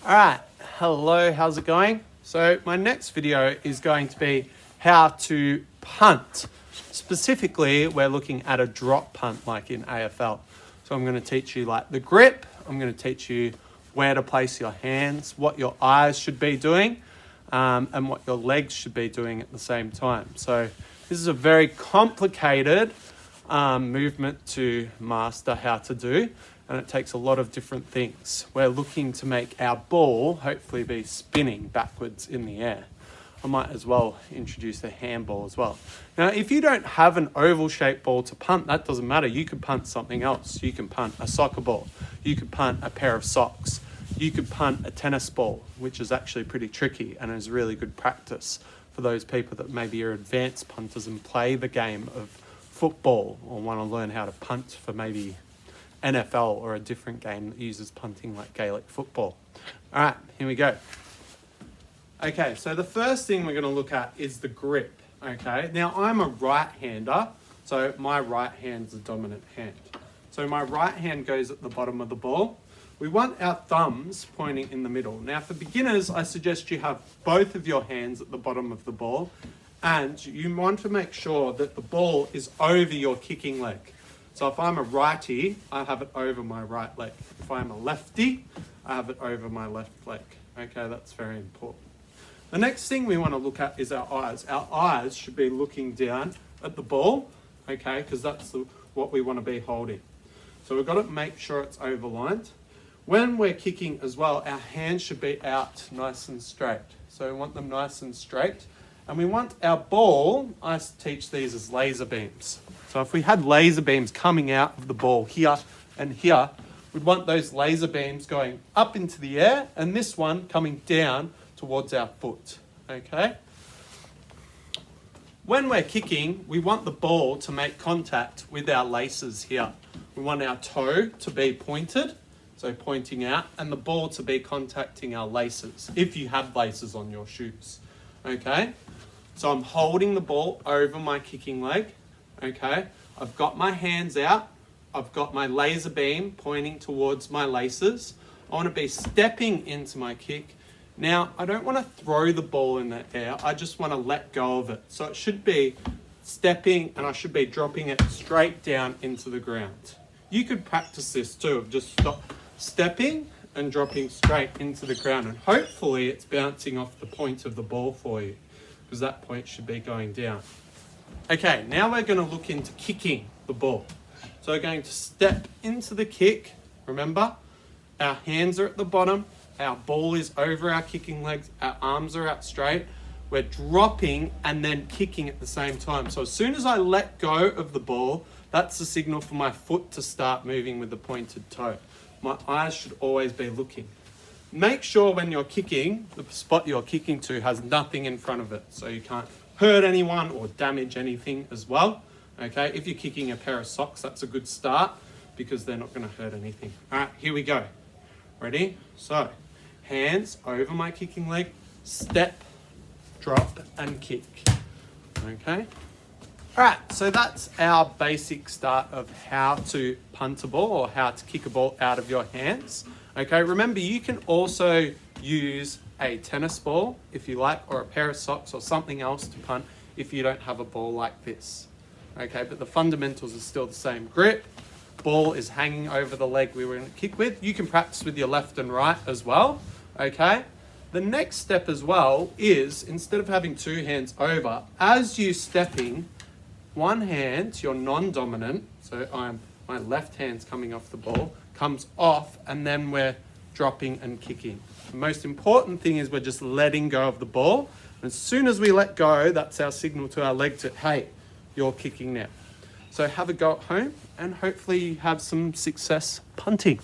All right, hello, how's it going? So my next video is going to be how to punt. Specifically, we're looking at a drop punt like in AFL. So I'm going to teach you like the grip, I'm going to teach you where to place your hands, what your eyes should be doing, and what your legs should be doing at the same time. So this is a very complicated movement to master how to do, and it takes a lot of different things. We're looking to make our ball hopefully be spinning backwards in the air. I might as well introduce the handball as well. Now, if you don't have an oval shaped ball to punt, that doesn't matter. You could punt something else. You can punt a soccer ball. You could punt a pair of socks. You could punt a tennis ball, which is actually pretty tricky and is really good practice for those people that maybe are advanced punters and play the game of football or want to learn how to punt for maybe NFL or a different game that uses punting like Gaelic football. All right, here we go. Okay, so the first thing we're going to look at is the grip. Okay, now I'm a right-hander, so my right hand's the dominant hand. So my right hand goes at the bottom of the ball. We want our thumbs pointing in the middle. Now for beginners, I suggest you have both of your hands at the bottom of the ball, and you want to make sure that the ball is over your kicking leg. So if I'm a righty, I have it over my right leg. If I'm a lefty, I have it over my left leg. Okay, that's very important. The next thing we want to look at is our eyes. Our eyes should be looking down at the ball, okay, because that's what we want to be holding. So we've got to make sure it's overlined. When we're kicking as well, our hands should be out nice and straight. So we want them nice and straight. And we want our ball, I teach these as laser beams. So if we had laser beams coming out of the ball here and here, we'd want those laser beams going up into the air and this one coming down towards our foot, okay? When we're kicking, we want the ball to make contact with our laces here. We want our toe to be pointed, so pointing out, and the ball to be contacting our laces, if you have laces on your shoes, okay? So I'm holding the ball over my kicking leg, okay? I've got my hands out. I've got my laser beam pointing towards my laces. I want to be stepping into my kick. Now, I don't want to throw the ball in the air. I just want to let go of it. So it should be stepping and I should be dropping it straight down into the ground. You could practice this too, of just stepping and dropping straight into the ground. And hopefully it's bouncing off the point of the ball for you, because that point should be going down. Okay, now we're going to look into kicking the ball. So we're going to step into the kick. Remember, our hands are at the bottom. Our ball is over our kicking legs. Our arms are out straight. We're dropping and then kicking at the same time. So as soon as I let go of the ball, that's the signal for my foot to start moving with the pointed toe. My eyes should always be looking. Make sure when you're kicking, the spot you're kicking to has nothing in front of it, so you can't hurt anyone or damage anything as well. Okay, if you're kicking a pair of socks, that's a good start because they're not going to hurt anything. All right, here we go. Ready? So, hands over my kicking leg, step, drop, and kick. Okay? All right, so that's our basic start of how to punt a ball or how to kick a ball out of your hands. Okay, remember you can also use a tennis ball if you like, or a pair of socks or something else to punt if you don't have a ball like this. Okay, but the fundamentals are still the same. Grip, ball is hanging over the leg we were going to kick with. You can practice with your left and right as well. Okay, the next step as well is, instead of having two hands over, as you're stepping, one hand, your non-dominant, so my left hand's coming off the ball, comes off, and then we're dropping and kicking. The most important thing is we're just letting go of the ball. And as soon as we let go, that's our signal to our leg to, hey, you're kicking now. So have a go at home and hopefully you have some success punting.